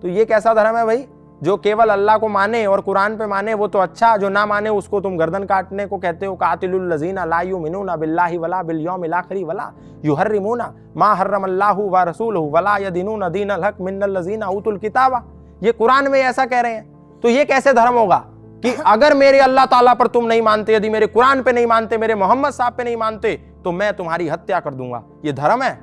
तो ये कैसा धर्म है भाई? जो केवल अल्लाह को माने और कुरान पे माने वो तो अच्छा, जो ना माने उसको तुम गर्दन काटने को कहते हो। कातिलुल लजीना ला युमिनूना बिल्लाहि वला बिल यौमिल आखिरी वला युहर्रिमूना मा हर्रमल्लाहु व रसूलुहु वला यदीनूना दीनल हक मिनल लजीना उतुल किताबा। ये कुरान में ऐसा कह रहे हैं। तो ये कैसे धर्म होगा कि अगर मेरे अल्लाह ताला पर तुम नहीं मानते, यदि मेरे कुरान पे नहीं मानते, मेरे मोहम्मद साहब पे नहीं मानते, तो मैं तुम्हारी हत्या कर दूंगा। ये धर्म है?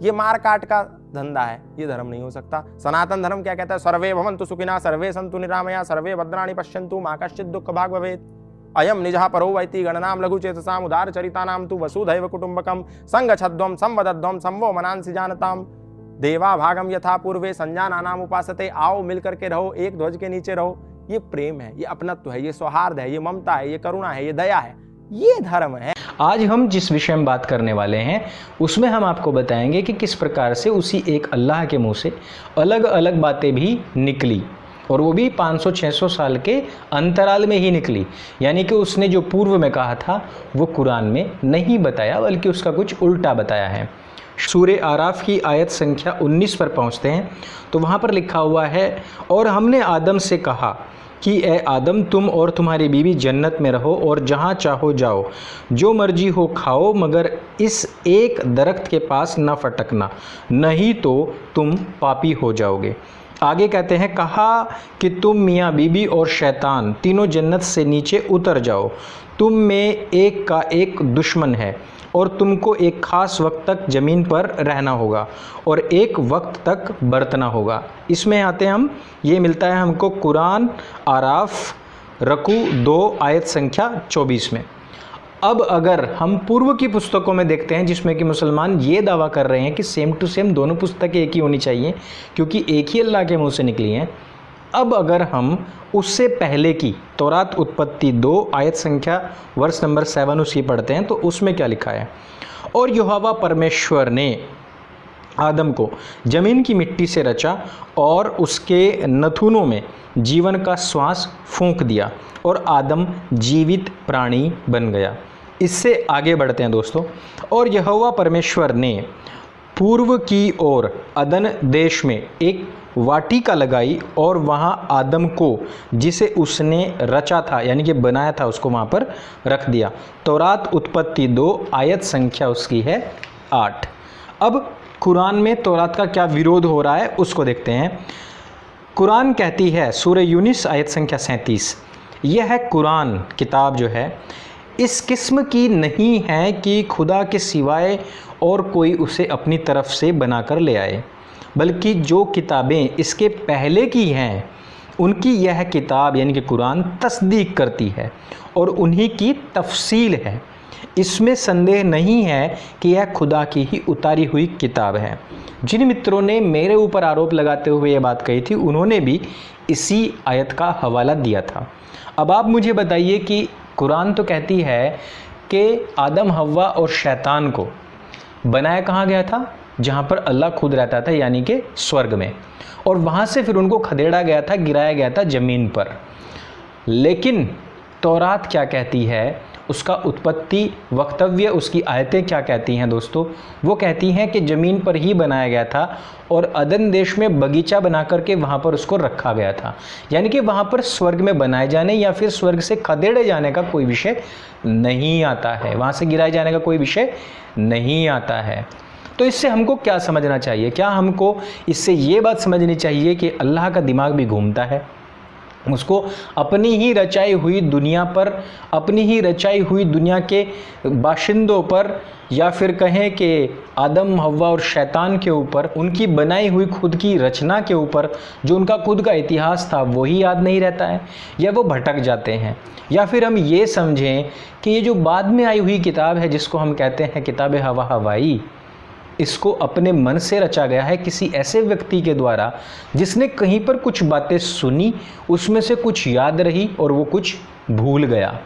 ये मार काट का धंधा है, ये धर्म नहीं हो सकता। सनातन धर्म क्या कहता है? सर्वे भवन्तु सुखिनः सर्वे सन्तु निरामया सर्वे भद्राणि पश्यन्तु मा कश्चित् दुःख भाग् भवेत् अयम निजः परो वैति गणनाम लघु चेतसाम उदार चरितानाम तु वसुधैव कुटुम्बकम संगच्छध्वम संवदध्वम संवो मनांसि जानताम देवा भागम यथा पूर्वे संजानानाम उपासते। आओ मिल करके रहो, एक ध्वज के नीचे रहो। ये प्रेम है, ये अपनत्व है, ये सौहार्द है, ये ममता है, ये करुणा है, ये दया है, ये धर्म है। आज हम जिस विषय में बात करने वाले हैं उसमें हम आपको बताएंगे कि किस प्रकार से उसी एक अल्लाह के मुंह से अलग अलग बातें भी निकली, और वो भी 500-600 साल के अंतराल में ही निकली। यानी कि उसने जो पूर्व में कहा था वो कुरान में नहीं बताया, बल्कि उसका कुछ उल्टा बताया है। सूरह आराफ की आयत संख्या 19 पर पहुंचते हैं तो वहाँ पर लिखा हुआ है, और हमने आदम से कहा कि ए आदम, तुम और तुम्हारी बीवी जन्नत में रहो और जहाँ चाहो जाओ, जो मर्जी हो खाओ, मगर इस एक दरख्त के पास न फटकना, नहीं तो तुम पापी हो जाओगे। आगे कहते हैं, कहा कि तुम मियाँ बीबी और शैतान तीनों जन्नत से नीचे उतर जाओ, तुम में एक का एक दुश्मन है और तुमको एक ख़ास वक्त तक ज़मीन पर रहना होगा और एक वक्त तक बरतना होगा। इसमें आते हैं हम, ये मिलता है हमको कुरान आराफ रकू 2 आयत संख्या 24 में। अब अगर हम पूर्व की पुस्तकों में देखते हैं जिसमें कि मुसलमान ये दावा कर रहे हैं कि सेम टू सेम दोनों पुस्तकें एक ही होनी चाहिए क्योंकि एक ही अल्लाह के मुंह से निकली हैं। अब अगर हम उससे पहले की तौरात उत्पत्ति 2 आयत संख्या वर्ष नंबर 7 उसकी पढ़ते हैं तो उसमें क्या लिखा है, और यहोवा परमेश्वर ने आदम को ज़मीन की मिट्टी से रचा और उसके नथुनों में जीवन का श्वास फूंक दिया और आदम जीवित प्राणी बन गया। इससे आगे बढ़ते हैं दोस्तों, और यहोवा परमेश्वर ने पूर्व की ओर अदन देश में एक वाटिका लगाई और वहाँ आदम को जिसे उसने रचा था यानी कि बनाया था उसको वहाँ पर रख दिया। तौरात उत्पत्ति 2 आयत संख्या उसकी है 8। अब कुरान में तौरात का क्या विरोध हो रहा है उसको देखते हैं। कुरान कहती है, सूरह यूनिस आयत संख्या 37, यह है कुरान किताब जो है इस किस्म की नहीं है कि खुदा के सिवाय और कोई उसे अपनी तरफ से बनाकर ले आए, बल्कि जो किताबें इसके पहले की हैं उनकी यह किताब यानी कि कुरान तस्दीक करती है और उन्हीं की तफसील है। इसमें संदेह नहीं है कि यह खुदा की ही उतारी हुई किताब है। जिन मित्रों ने मेरे ऊपर आरोप लगाते हुए ये बात कही थी उन्होंने भी इसी आयत का हवाला दिया था। अब आप मुझे बताइए कि कुरान तो कहती है कि आदम हव्वा और शैतान को बनाया कहाँ गया था? जहाँ पर अल्लाह खुद रहता था यानी कि स्वर्ग में, और वहाँ से फिर उनको खदेड़ा गया था, गिराया गया था ज़मीन पर। लेकिन तौरात क्या कहती है, उसका उत्पत्ति वक्तव्य, उसकी आयतें क्या कहती हैं दोस्तों? वो कहती हैं कि ज़मीन पर ही बनाया गया था और अदन देश में बगीचा बना करके वहाँ पर उसको रखा गया था। यानी कि वहाँ पर स्वर्ग में बनाए जाने या फिर स्वर्ग से खदेड़े जाने का कोई विषय नहीं आता है, वहाँ से गिराए जाने का कोई विषय नहीं आता है। तो इससे हमको क्या समझना चाहिए? क्या हमको इससे ये बात समझनी चाहिए कि अल्लाह का दिमाग भी घूमता है, उसको अपनी ही रचाई हुई दुनिया पर, अपनी ही रचाई हुई दुनिया के बाशिंदों पर, या फिर कहें कि आदम हव्वा और शैतान के ऊपर, उनकी बनाई हुई खुद की रचना के ऊपर जो उनका खुद का इतिहास था वही याद नहीं रहता है, या वो भटक जाते हैं? या फिर हम ये समझें कि ये जो बाद में आई हुई किताब है जिसको हम कहते हैं किताब हवा हवाई, इसको अपने मन से रचा गया है किसी ऐसे व्यक्ति के द्वारा जिसने कहीं पर कुछ बातें सुनी, उसमें से कुछ याद रही और वो कुछ भूल गया।